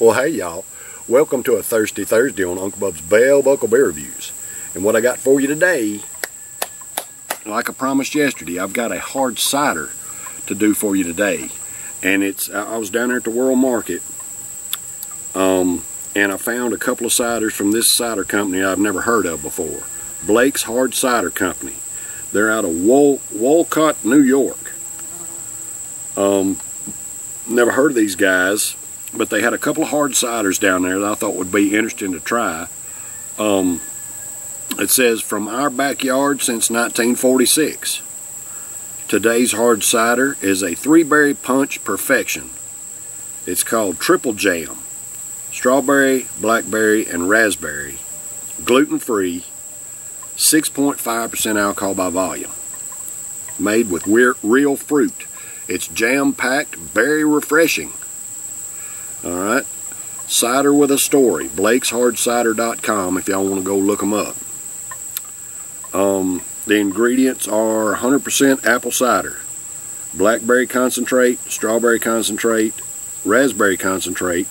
Well, hey y'all, welcome to a Thirsty Thursday on Uncle Bub's Bell Buckle Beer Reviews. And what I got for you today, like I promised yesterday, I've got a hard cider to do for you today. And I was down there at the World Market, and I found a couple of ciders from this cider company I've never heard of before. Blake's Hard Cider Company. They're out of Walcott, New York. Never heard of these guys, but they had a couple of hard ciders down there that I thought would be interesting to try. It says, from our backyard since 1946. Today's hard cider is a 3-berry punch perfection. It's called Triple Jam. Strawberry, blackberry, and raspberry. Gluten-free. 6.5% alcohol by volume. Made with real fruit. It's jam-packed, very refreshing. Alright. Cider with a story. BlakesHardCider.com if y'all want to go look them up. The ingredients are 100% apple cider, blackberry concentrate, strawberry concentrate, raspberry concentrate,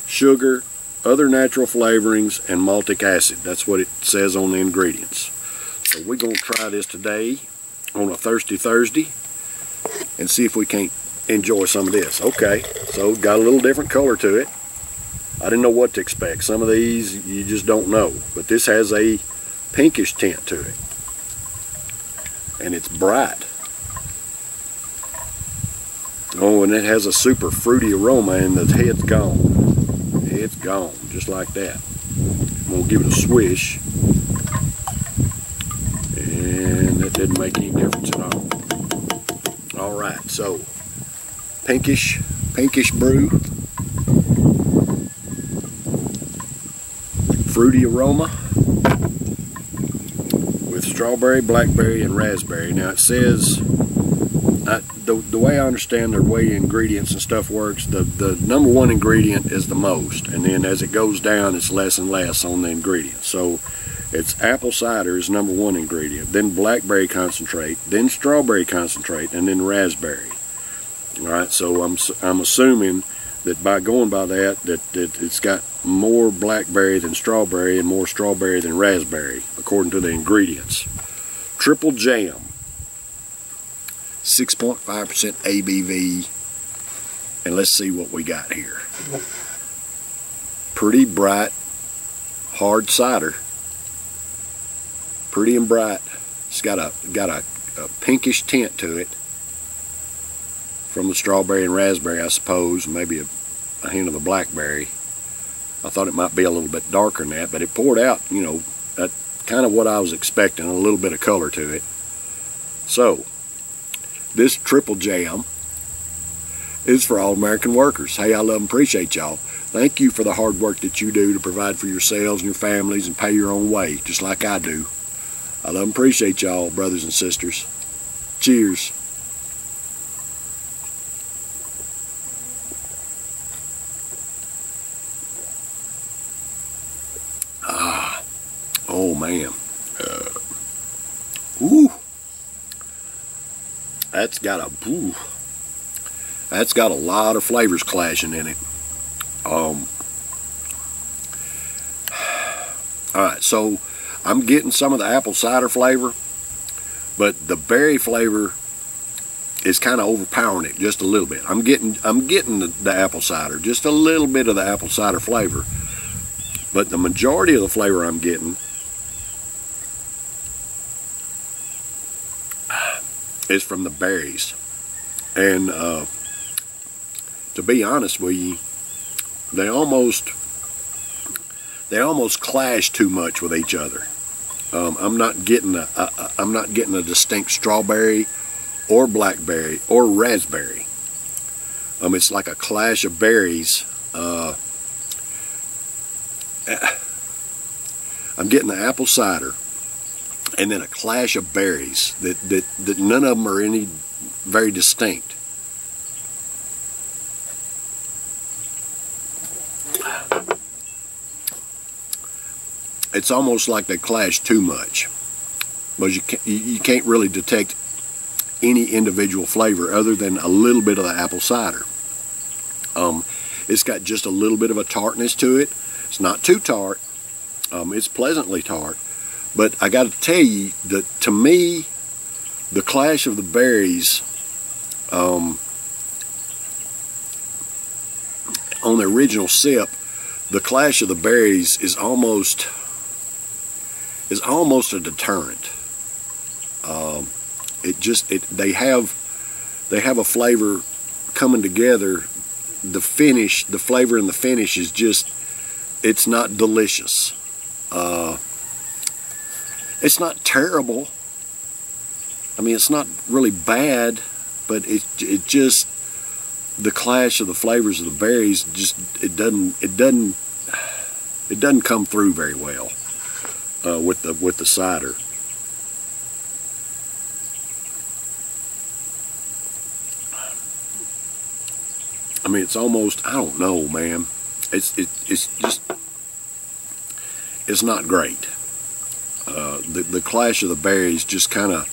sugar, other natural flavorings, and maltic acid. That's what it says on the ingredients. So we're going to try this today on a Thirsty Thursday and see if we can't enjoy some of this. Okay, so got a little different color to it. I didn't know what to expect. Some of these you just don't know, but this has a pinkish tint to it, and it's bright. Oh, and it has a super fruity aroma, and the head's gone. It's gone, just like that. I'm going to give it a swish, and that didn't make any difference at all. Alright, so pinkish brew, fruity aroma with strawberry, blackberry, and raspberry. Now it says, the way I understand the way ingredients and stuff works, the number one ingredient is the most, and then as it goes down it's less and less on the ingredients. So it's apple cider is number one ingredient, then blackberry concentrate, then strawberry concentrate, and then raspberry. Alright, so I'm assuming that by going by that it's got more blackberry than strawberry and more strawberry than raspberry, according to the ingredients. Triple Jam, 6.5% ABV, and let's see what we got here. Pretty bright, hard cider. Pretty and bright. It's got a pinkish tint to it from the strawberry and raspberry, I suppose, maybe a hint of a blackberry. I thought it might be a little bit darker than that, but it poured out, you know, that kind of what I was expecting, a little bit of color to it. So, this Triple Jam is for all American workers. Hey, I love and appreciate y'all. Thank you for the hard work that you do to provide for yourselves and your families and pay your own way, just like I do. I love and appreciate y'all, brothers and sisters. Cheers. Oh man. Ooh. That's got a lot of flavors clashing in it. Alright, so I'm getting some of the apple cider flavor, but the berry flavor is kind of overpowering it just a little bit. I'm getting the apple cider, just a little bit of the apple cider flavor, but the majority of the flavor I'm getting is from the berries. And to be honest with you, they almost clash too much with each other. I'm not getting a distinct strawberry or blackberry or raspberry. It's like a clash of berries. I'm getting the apple cider and then a clash of berries that none of them are any very distinct. It's almost like they clash too much, but you can't really detect any individual flavor other than a little bit of the apple cider. It's got just a little bit of a tartness to it. It's not too tart. It's pleasantly tart. But I got to tell you that to me, the Clash of the Berries on the original sip, the Clash of the Berries is almost a deterrent. They have a flavor coming together. The flavor and the finish is just, it's not delicious. It's not terrible. I mean, it's not really bad, but it just, the clash of the flavors of the berries just, it doesn't come through very well with the cider. I mean, it's almost, I don't know, man. It's just, it's not great. The clash of the berries just kind of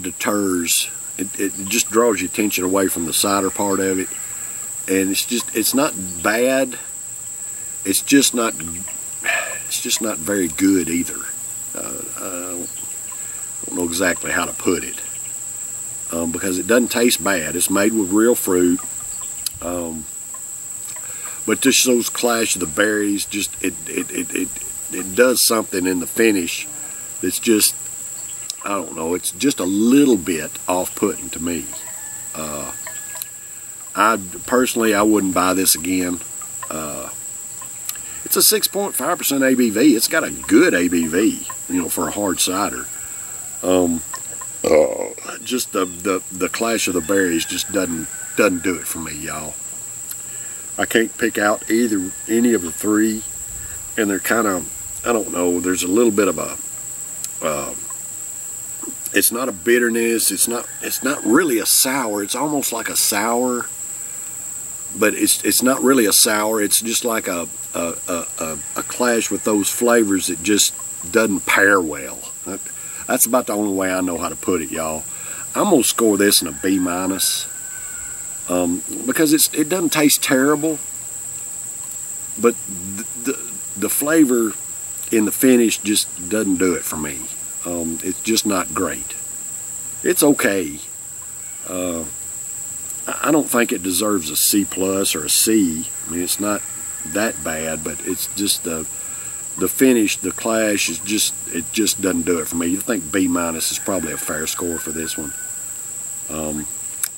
deters. It just draws your attention away from the cider part of it, and it's not bad. It's just not very good either. I don't know exactly how to put it, because it doesn't taste bad. It's made with real fruit, but just those clash of the berries, just it does something in the finish that's just, I don't know, it's just a little bit off-putting to me. I personally wouldn't buy this again. It's a 6.5% ABV. It's got a good ABV, you know, for a hard cider. Just the clash of the berries just doesn't do it for me, y'all. I can't pick out any of the three, and they're kind of, I don't know, there's a little bit of a it's not a bitterness, it's not really a sour. It's almost like a sour, but it's not really a sour. It's just like a clash with those flavors that just doesn't pair well. That's about the only way I know how to put it, y'all. I'm gonna score this in a B-, because it doesn't taste terrible, but the flavor in the finish just doesn't do it for me. It's just not great. It's okay. I don't think it deserves a C+ or a C. I mean, it's not that bad, but it's just the finish, the clash is just, it just doesn't do it for me. I think B- is probably a fair score for this one.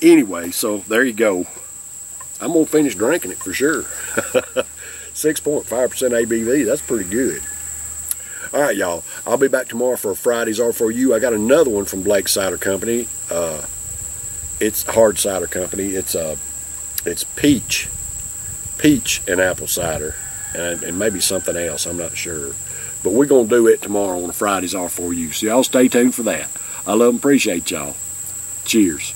Anyway, so there you go. I'm gonna finish drinking it for sure. 6.5% ABV, that's pretty good. Alright, y'all, I'll be back tomorrow for Fridays Are For You. I got another one from Blake Cider Company. It's hard cider company. It's peach and apple cider, and maybe something else, I'm not sure. But we're going to do it tomorrow on Fridays Are For You. So y'all stay tuned for that. I love and appreciate y'all. Cheers.